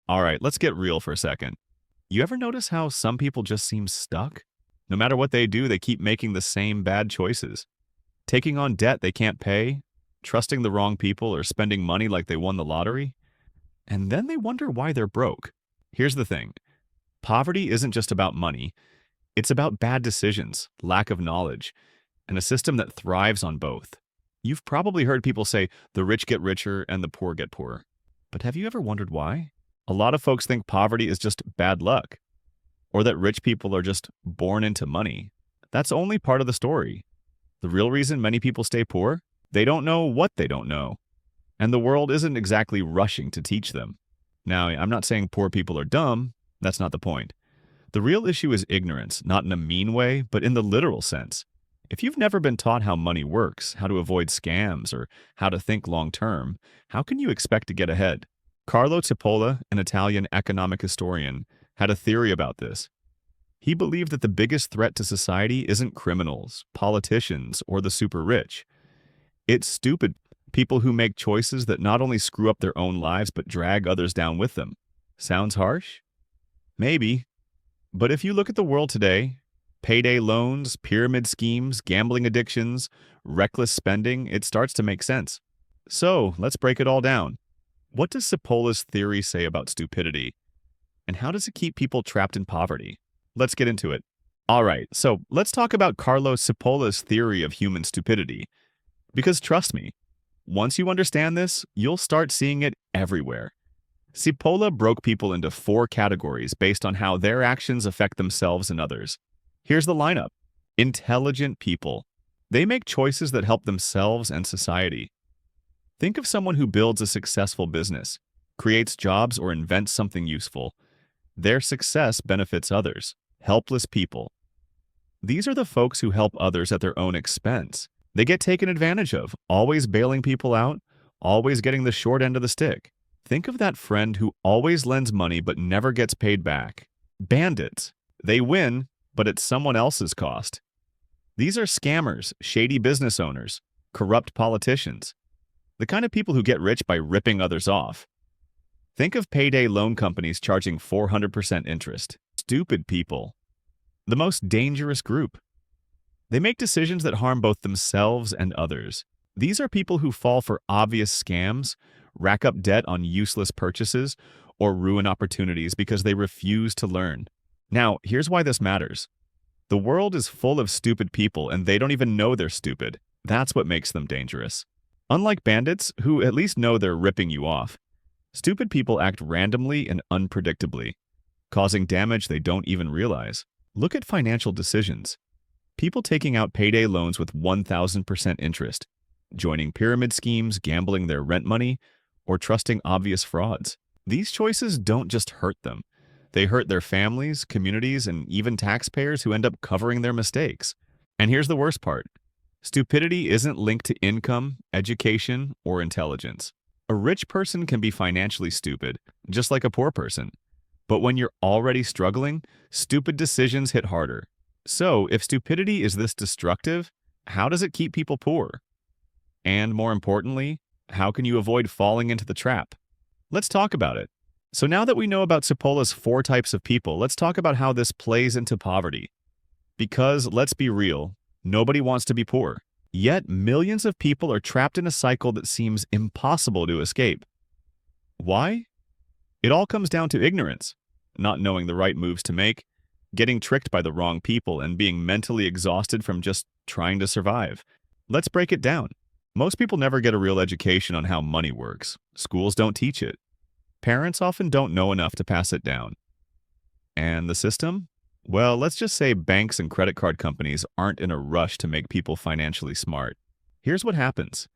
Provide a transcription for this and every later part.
All right, let's get real for a second. You ever notice how some people just seem stuck? No matter what they do, they keep making the same bad choices. Taking on debt they can't pay, trusting the wrong people, or spending money like they won the lottery. And then they wonder why they're broke. Here's the thing. Poverty isn't just about money. It's about bad decisions, lack of knowledge, and a system that thrives on both. You've probably heard people say the rich get richer and the poor get poorer. But have you ever wondered why? A lot of folks think poverty is just bad luck, or that rich people are just born into money. That's only part of the story. The real reason many people stay poor? They don't know what they don't know. And the world isn't exactly rushing to teach them. Now, I'm not saying poor people are dumb. That's not the point. The real issue is ignorance, not in a mean way, but in the literal sense. If you've never been taught how money works, how to avoid scams, or how to think long-term, how can you expect to get ahead? Carlo Cipolla, an Italian economic historian, had a theory about this. He believed that the biggest threat to society isn't criminals, politicians, or the super rich. It's stupid people who make choices that not only screw up their own lives but drag others down with them. Sounds harsh? Maybe. But if you look at the world today, payday loans, pyramid schemes, gambling addictions, reckless spending, it starts to make sense. So, let's break it all down. What does Cipolla's theory say about stupidity? And how does it keep people trapped in poverty? Let's get into it. All right, so let's talk about Carlo Cipolla's theory of human stupidity. Because trust me, once you understand this, you'll start seeing it everywhere. Cipolla broke people into 4 categories based on how their actions affect themselves and others. Here's the lineup. Intelligent people. They make choices that help themselves and society. Think of someone who builds a successful business, creates jobs, or invents something useful. Their success benefits others. Helpless people. These are the folks who help others at their own expense. They get taken advantage of, always bailing people out, always getting the short end of the stick. Think of that friend who always lends money but never gets paid back. Bandits. They win, but at someone else's cost. These are scammers, shady business owners, corrupt politicians. The kind of people who get rich by ripping others off. Think of payday loan companies charging 400% interest. Stupid people. The most dangerous group. They make decisions that harm both themselves and others. These are people who fall for obvious scams, rack up debt on useless purchases, or ruin opportunities because they refuse to learn. Now, here's why this matters. The world is full of stupid people, and they don't even know they're stupid. That's what makes them dangerous. Unlike bandits, who at least know they're ripping you off, stupid people act randomly and unpredictably, causing damage they don't even realize. Look at financial decisions. People taking out payday loans with 1,000% interest, joining pyramid schemes, gambling their rent money, or trusting obvious frauds. These choices don't just hurt them. They hurt their families, communities, and even taxpayers who end up covering their mistakes. And here's the worst part. Stupidity isn't linked to income, education, or intelligence. A rich person can be financially stupid, just like a poor person. But when you're already struggling, stupid decisions hit harder. So, if stupidity is this destructive, how does it keep people poor? And more importantly, how can you avoid falling into the trap? Let's talk about it. So now that we know about Cipolla's 4 types of people, let's talk about how this plays into poverty. Because, let's be real, nobody wants to be poor. Yet, millions of people are trapped in a cycle that seems impossible to escape. Why? It all comes down to ignorance, not knowing the right moves to make, getting tricked by the wrong people, and being mentally exhausted from just trying to survive. Let's break it down. Most people never get a real education on how money works. Schools don't teach it. Parents often don't know enough to pass it down. And the system? Well, let's just say banks and credit card companies aren't in a rush to make people financially smart. Here's what happens.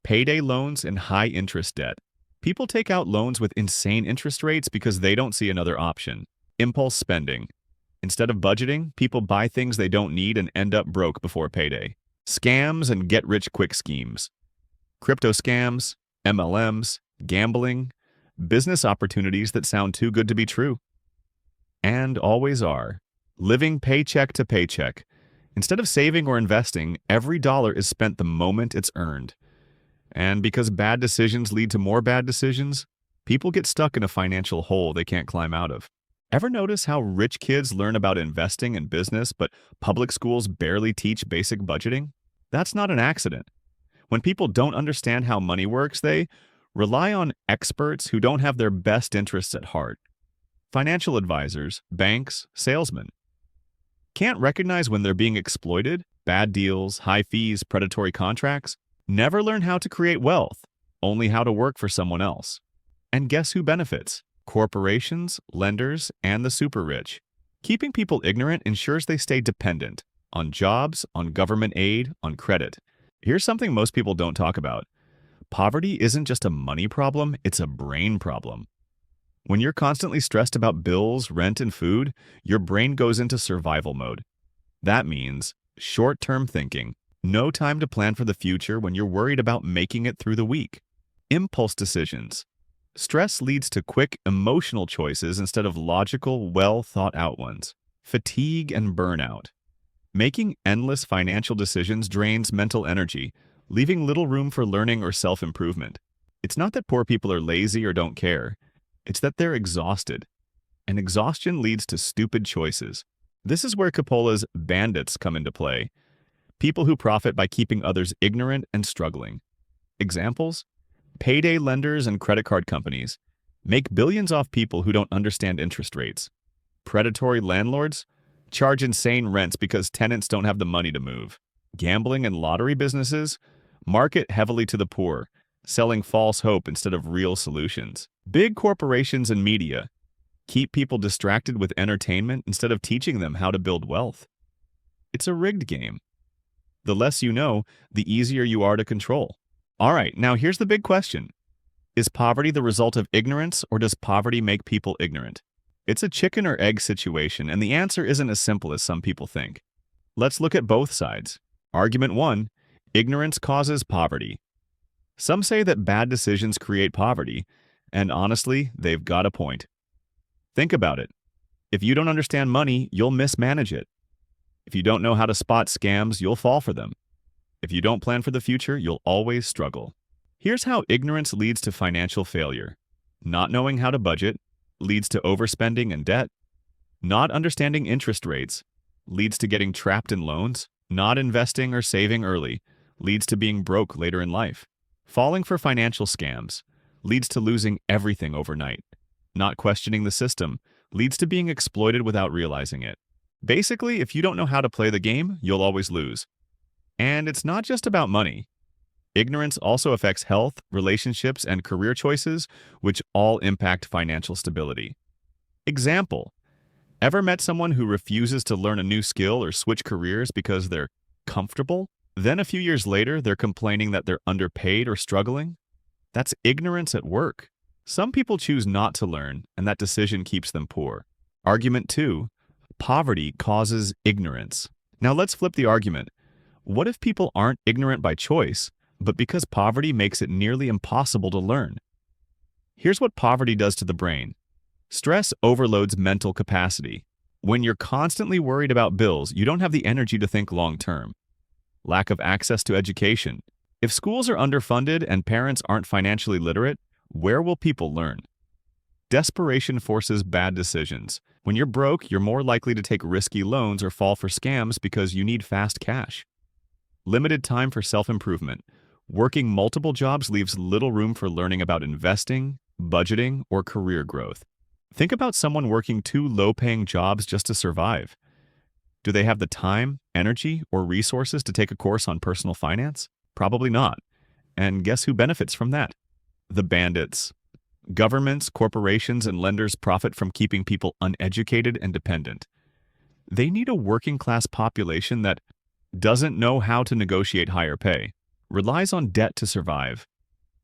Payday loans and high-interest debt. People take out loans with insane interest rates because they don't see another option. Impulse spending. Instead of budgeting, people buy things they don't need and end up broke before payday. Scams and get-rich-quick schemes. Crypto scams, MLMs, gambling, business opportunities that sound too good to be true. And always are. Living paycheck to paycheck. Instead of saving or investing, every dollar is spent the moment it's earned. And because bad decisions lead to more bad decisions, People get stuck in a financial hole they can't climb out of. Ever notice how rich kids learn about investing and business, but public schools barely teach basic budgeting? That's not an accident. When people don't understand how money works, they rely on experts who don't have their best interests at heart. Financial advisors, banks, salesmen can't recognize when they're being exploited, bad deals, high fees, predatory contracts. Never learn how to create wealth, only how to work for someone else. And guess who benefits? Corporations, lenders, and the super rich. Keeping people ignorant ensures they stay dependent on jobs, on government aid, on credit. Here's something most people don't talk about. Poverty isn't just a money problem, it's a brain problem. When you're constantly stressed about bills, rent, and food, your brain goes into survival mode. That means short-term thinking, no time to plan for the future when you're worried about making it through the week. Impulse decisions. Stress leads to quick, emotional choices instead of logical, well-thought-out ones. Fatigue and burnout. Making endless financial decisions drains mental energy, leaving little room for learning or self-improvement. It's not that poor people are lazy or don't care. It's that they're exhausted. And exhaustion leads to stupid choices. This is where Cipolla's Bandits come into play. People who profit by keeping others ignorant and struggling. Examples? Payday lenders and credit card companies make billions off people who don't understand interest rates. Predatory landlords charge insane rents because tenants don't have the money to move. Gambling and lottery businesses market heavily to the poor, selling false hope instead of real solutions. Big corporations and media keep people distracted with entertainment instead of teaching them how to build wealth. It's a rigged game. The less you know, the easier you are to control. All right, now here's the big question. Is poverty the result of ignorance, or does poverty make people ignorant? It's a chicken or egg situation, and the answer isn't as simple as some people think. Let's look at both sides. Argument 1, ignorance causes poverty. Some say that bad decisions create poverty, and honestly, they've got a point. Think about it. If you don't understand money, you'll mismanage it. If you don't know how to spot scams, you'll fall for them. If you don't plan for the future, you'll always struggle. Here's how ignorance leads to financial failure. Not knowing how to budget leads to overspending and debt. Not understanding interest rates leads to getting trapped in loans. Not investing or saving early leads to being broke later in life. Falling for financial scams leads to losing everything overnight. Not questioning the system leads to being exploited without realizing it. Basically, if you don't know how to play the game, you'll always lose. And it's not just about money. Ignorance also affects health, relationships, and career choices, which all impact financial stability. Example: ever met someone who refuses to learn a new skill or switch careers because they're comfortable? Then a few years later, they're complaining that they're underpaid or struggling? That's ignorance at work. Some people choose not to learn, and that decision keeps them poor. Argument 2, poverty causes ignorance. Now let's flip the argument. What if people aren't ignorant by choice, but because poverty makes it nearly impossible to learn? Here's what poverty does to the brain. Stress overloads mental capacity. When you're constantly worried about bills, you don't have the energy to think long-term. Lack of access to education. If schools are underfunded and parents aren't financially literate, where will people learn? Desperation forces bad decisions. When you're broke, you're more likely to take risky loans or fall for scams because you need fast cash. Limited time for self-improvement. Working multiple jobs leaves little room for learning about investing, budgeting, or career growth. Think about someone working 2 low-paying jobs just to survive. Do they have the time, energy, or resources to take a course on personal finance? Probably not. And guess who benefits from that? The bandits. Governments, corporations, and lenders profit from keeping people uneducated and dependent. They need a working-class population that doesn't know how to negotiate higher pay, relies on debt to survive,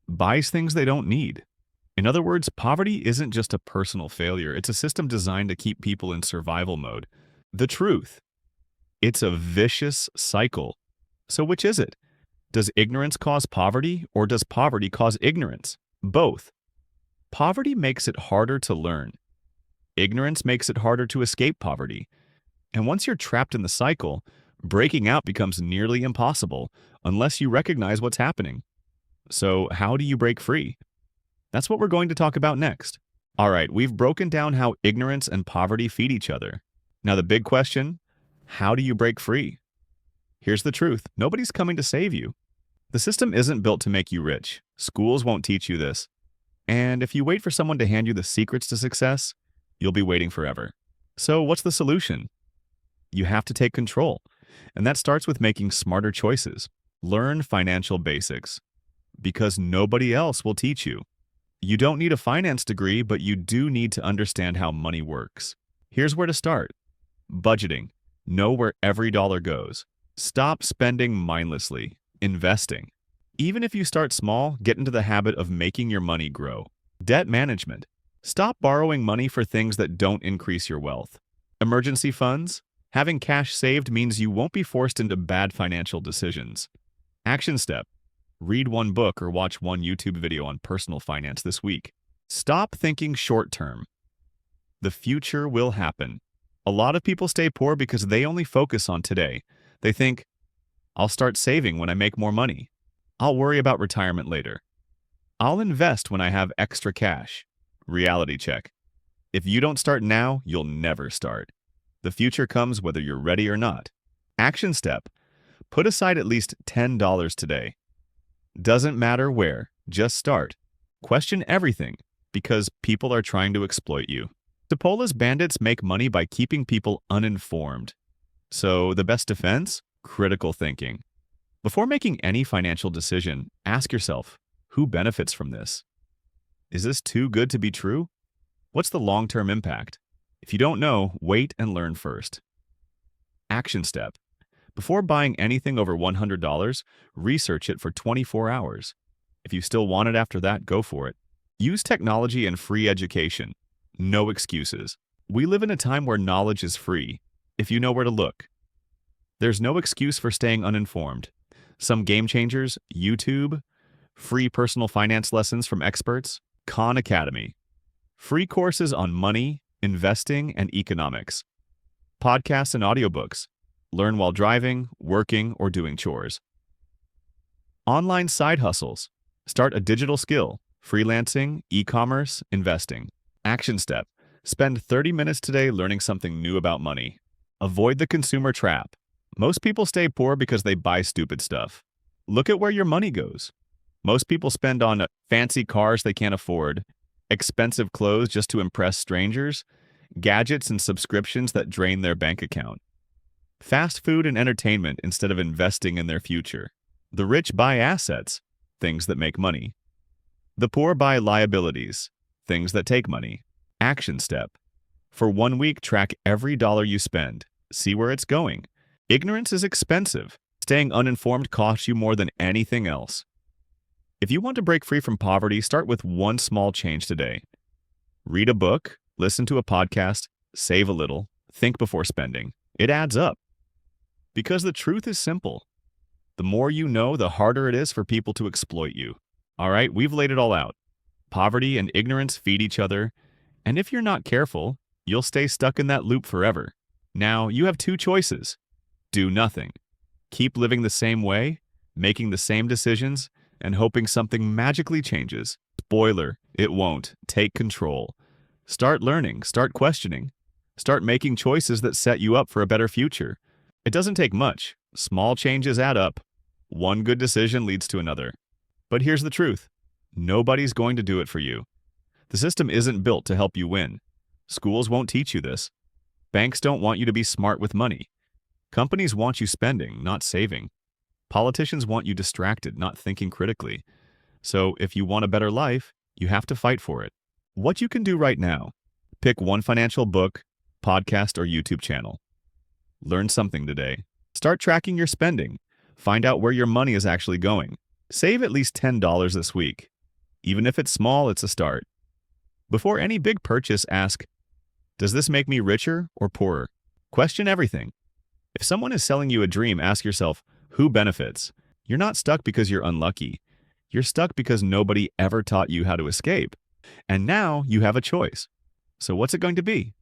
buys things they don't need. In other words, poverty isn't just a personal failure, it's a system designed to keep people in survival mode. The truth: it's a vicious cycle. So which is it? Does ignorance cause poverty, or does poverty cause ignorance? Both. Poverty makes it harder to learn. Ignorance makes it harder to escape poverty. And once you're trapped in the cycle, breaking out becomes nearly impossible unless you recognize what's happening. So how do you break free? That's what we're going to talk about next. All right, we've broken down how ignorance and poverty feed each other. Now the big question, how do you break free? Here's the truth, nobody's coming to save you. The system isn't built to make you rich. Schools won't teach you this. And if you wait for someone to hand you the secrets to success, you'll be waiting forever. So what's the solution? You have to take control. And that starts with making smarter choices. Learn financial basics. Because nobody else will teach you. You don't need a finance degree, but you do need to understand how money works. Here's where to start. Budgeting. Know where every dollar goes. Stop spending mindlessly. Investing. Even if you start small, get into the habit of making your money grow. Debt management. Stop borrowing money for things that don't increase your wealth. Emergency funds. Having cash saved means you won't be forced into bad financial decisions. Action step. Read one book or watch one YouTube video on personal finance this week. Stop thinking short-term. The future will happen. A lot of people stay poor because they only focus on today. They think, I'll start saving when I make more money. I'll worry about retirement later. I'll invest when I have extra cash. Reality check. If you don't start now, you'll never start. The future comes whether you're ready or not. Action step. Put aside at least $10 today. Doesn't matter where, just start. Question everything, because people are trying to exploit you. Cipolla's bandits make money by keeping people uninformed. So the best defense? Critical thinking. Before making any financial decision, ask yourself, who benefits from this? Is this too good to be true? What's the long-term impact? If you don't know, wait and learn first. Action step. Before buying anything over $100, research it for 24 hours. If you still want it after that, go for it. Use technology and free education. No excuses. We live in a time where knowledge is free, if you know where to look. There's no excuse for staying uninformed. Some game changers, YouTube, free personal finance lessons from experts, Khan Academy, free courses on money, investing, and economics, podcasts and audiobooks. Learn while driving, working, or doing chores. Online side hustles. Start a digital skill, freelancing, e-commerce, investing. Action step. Spend 30 minutes today learning something new about money. Avoid the consumer trap. Most people stay poor because they buy stupid stuff. Look at where your money goes. Most people spend on fancy cars they can't afford, expensive clothes just to impress strangers, gadgets and subscriptions that drain their bank account. Fast food and entertainment instead of investing in their future. The rich buy assets, things that make money. The poor buy liabilities, things that take money. Action step. For 1 week, track every dollar you spend. See where it's going. Ignorance is expensive. Staying uninformed costs you more than anything else. If you want to break free from poverty, start with one small change today. Read a book, listen to a podcast, save a little, think before spending. It adds up. Because the truth is simple. The more you know, the harder it is for people to exploit you. All right, we've laid it all out. Poverty and ignorance feed each other, and if you're not careful, you'll stay stuck in that loop forever. Now, you have two choices. Do nothing. Keep living the same way, making the same decisions, and hoping something magically changes. Spoiler, it won't. Take control. Start learning, start questioning. Start making choices that set you up for a better future. It doesn't take much. Small changes add up. One good decision leads to another. But here's the truth. Nobody's going to do it for you. The system isn't built to help you win. Schools won't teach you this. Banks don't want you to be smart with money. Companies want you spending, not saving. Politicians want you distracted, not thinking critically. So if you want a better life, you have to fight for it. What you can do right now: pick one financial book, podcast, or YouTube channel. Learn something today. Start tracking your spending. Find out where your money is actually going. Save at least $10 this week. Even if it's small, it's a start. Before any big purchase, ask, does this make me richer or poorer? Question everything. If someone is selling you a dream, ask yourself, who benefits? You're not stuck because you're unlucky. You're stuck because nobody ever taught you how to escape. And now you have a choice. So what's it going to be?